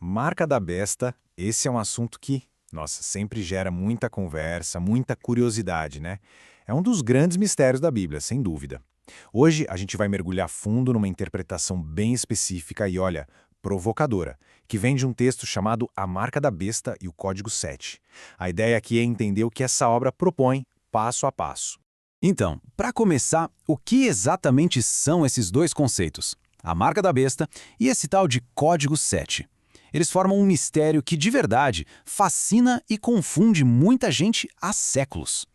Marca da besta, esse é um assunto que, nossa, sempre gera muita conversa, muita curiosidade, né? É um dos grandes mistérios da Bíblia, sem dúvida. Hoje a gente vai mergulhar fundo numa interpretação bem específica e, olha, provocadora, que vem de um texto chamado A Marca da Besta e o Código 7. A ideia aqui é entender o que essa obra propõe, passo a passo. Então, para começar, o que exatamente são esses dois conceitos? A marca da besta e esse tal de Código 7. Eles formam um mistério que, de verdade, fascina e confunde muita gente há séculos.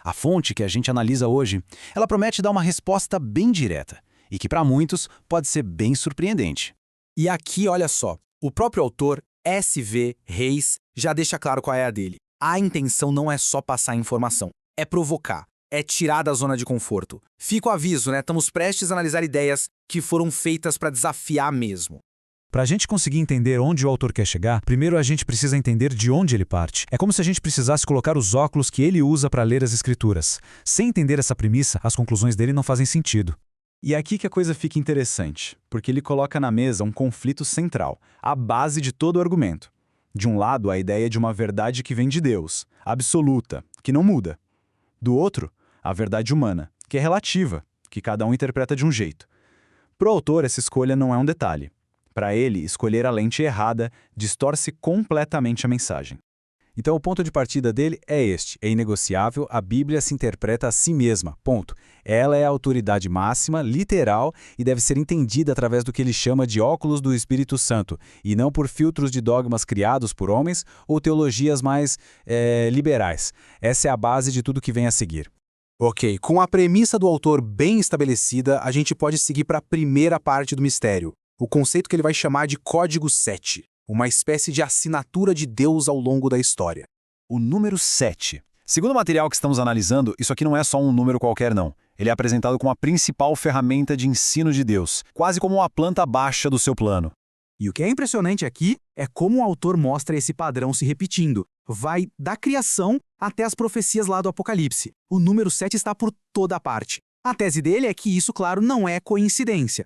A fonte que a gente analisa hoje, ela promete dar uma resposta bem direta e que, para muitos, pode ser bem surpreendente. E aqui, olha só, o próprio autor, S.V. Reis, já deixa claro qual é a dele. A intenção não é só passar informação, é provocar, é tirar da zona de conforto. Fica o aviso, né? Estamos prestes a analisar ideias que foram feitas para desafiar mesmo. Para a gente conseguir entender onde o autor quer chegar, primeiro a gente precisa entender de onde ele parte. É como se a gente precisasse colocar os óculos que ele usa para ler as escrituras. Sem entender essa premissa, as conclusões dele não fazem sentido. E é aqui que a coisa fica interessante, porque ele coloca na mesa um conflito central, a base de todo o argumento. De um lado, a ideia de uma verdade que vem de Deus, absoluta, que não muda. Do outro, a verdade humana, que é relativa, que cada um interpreta de um jeito. Para o autor, essa escolha não é um detalhe. Para ele, escolher a lente errada distorce completamente a mensagem. Então, o ponto de partida dele é este: é inegociável, a Bíblia se interpreta a si mesma, ponto. Ela é a autoridade máxima, literal, e deve ser entendida através do que ele chama de óculos do Espírito Santo, e não por filtros de dogmas criados por homens ou teologias mais liberais. Essa é a base de tudo que vem a seguir. Ok, com a premissa do autor bem estabelecida, a gente pode seguir para a primeira parte do mistério, o conceito que ele vai chamar de Código 7, uma espécie de assinatura de Deus ao longo da história. O número 7. Segundo o material que estamos analisando, isso aqui não é só um número qualquer, não. Ele é apresentado como a principal ferramenta de ensino de Deus, quase como uma planta baixa do seu plano. E o que é impressionante aqui é como o autor mostra esse padrão se repetindo. Vai da criação até as profecias lá do Apocalipse. O número 7 está por toda parte. A tese dele é que isso, claro, não é coincidência.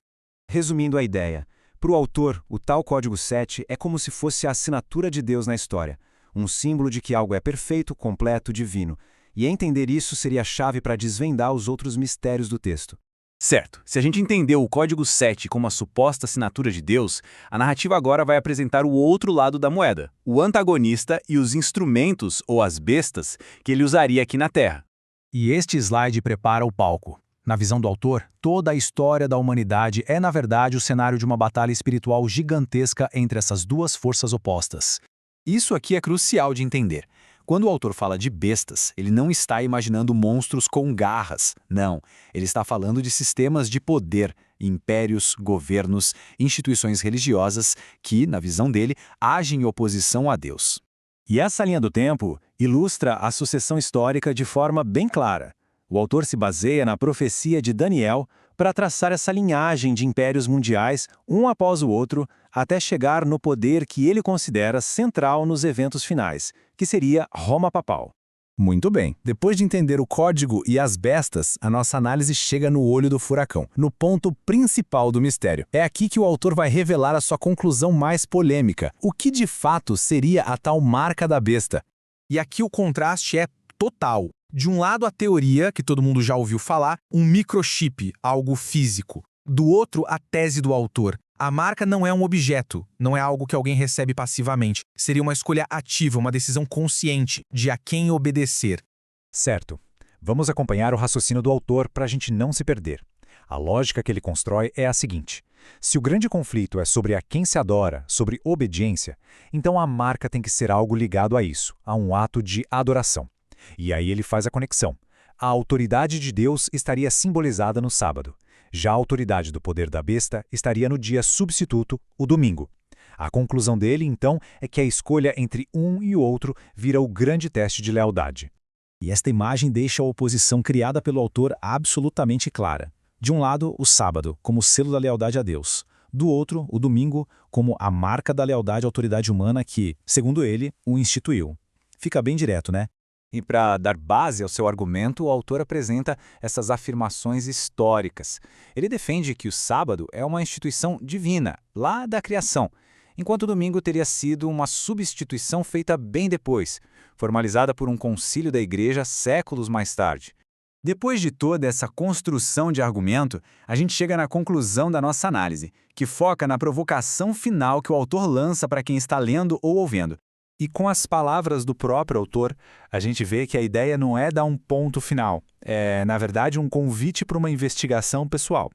Resumindo a ideia, para o autor, o tal Código 7 é como se fosse a assinatura de Deus na história, um símbolo de que algo é perfeito, completo, divino, e entender isso seria a chave para desvendar os outros mistérios do texto. Certo, se a gente entendeu o Código 7 como a suposta assinatura de Deus, a narrativa agora vai apresentar o outro lado da moeda, o antagonista e os instrumentos, ou as bestas, que ele usaria aqui na Terra. E este slide prepara o palco. Na visão do autor, toda a história da humanidade é, na verdade, o cenário de uma batalha espiritual gigantesca entre essas duas forças opostas. Isso aqui é crucial de entender. Quando o autor fala de bestas, ele não está imaginando monstros com garras. Não, ele está falando de sistemas de poder, impérios, governos, instituições religiosas que, na visão dele, agem em oposição a Deus. E essa linha do tempo ilustra a sucessão histórica de forma bem clara. O autor se baseia na profecia de Daniel para traçar essa linhagem de impérios mundiais, um após o outro, até chegar no poder que ele considera central nos eventos finais, que seria Roma Papal. Muito bem. Depois de entender o código e as bestas, a nossa análise chega no olho do furacão, no ponto principal do mistério. É aqui que o autor vai revelar a sua conclusão mais polêmica. O que de fato seria a tal marca da besta? E aqui o contraste é total. De um lado, a teoria, que todo mundo já ouviu falar, um microchip, algo físico. Do outro, a tese do autor. A marca não é um objeto, não é algo que alguém recebe passivamente. Seria uma escolha ativa, uma decisão consciente de a quem obedecer. Certo. Vamos acompanhar o raciocínio do autor para a gente não se perder. A lógica que ele constrói é a seguinte: se o grande conflito é sobre a quem se adora, sobre obediência, então a marca tem que ser algo ligado a isso, a um ato de adoração. E aí ele faz a conexão. A autoridade de Deus estaria simbolizada no sábado. Já a autoridade do poder da besta estaria no dia substituto, o domingo. A conclusão dele, então, é que a escolha entre um e o outro vira o grande teste de lealdade. E esta imagem deixa a oposição criada pelo autor absolutamente clara. De um lado, o sábado, como selo da lealdade a Deus. Do outro, o domingo, como a marca da lealdade à autoridade humana que, segundo ele, o instituiu. Fica bem direto, né? E para dar base ao seu argumento, o autor apresenta essas afirmações históricas. Ele defende que o sábado é uma instituição divina, lá da criação. enquanto o domingo teria sido uma substituição feita bem depois, formalizada por um concílio da Igreja séculos mais tarde. Depois de toda essa construção de argumento, a gente chega na conclusão da nossa análise, que foca na provocação final que o autor lança para quem está lendo ou ouvindo. E com as palavras do próprio autor, a gente vê que a ideia não é dar um ponto final. É, na verdade, um convite para uma investigação pessoal.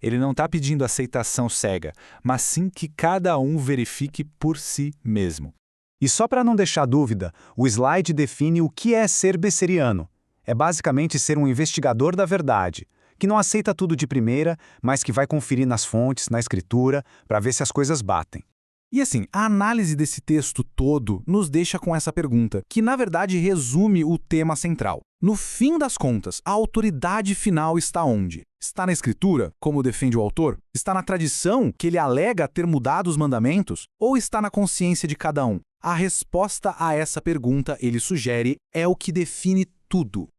Ele não está pedindo aceitação cega, mas sim que cada um verifique por si mesmo. E só para não deixar dúvida, o slide define o que é ser besseriano. É basicamente ser um investigador da verdade, que não aceita tudo de primeira, mas que vai conferir nas fontes, na escritura, para ver se as coisas batem. E assim, a análise desse texto todo nos deixa com essa pergunta, que na verdade resume o tema central. No fim das contas, a autoridade final está onde? Está na Escritura, como defende o autor? Está na tradição, que ele alega ter mudado os mandamentos? Ou está na consciência de cada um? A resposta a essa pergunta, ele sugere, é o que define tudo.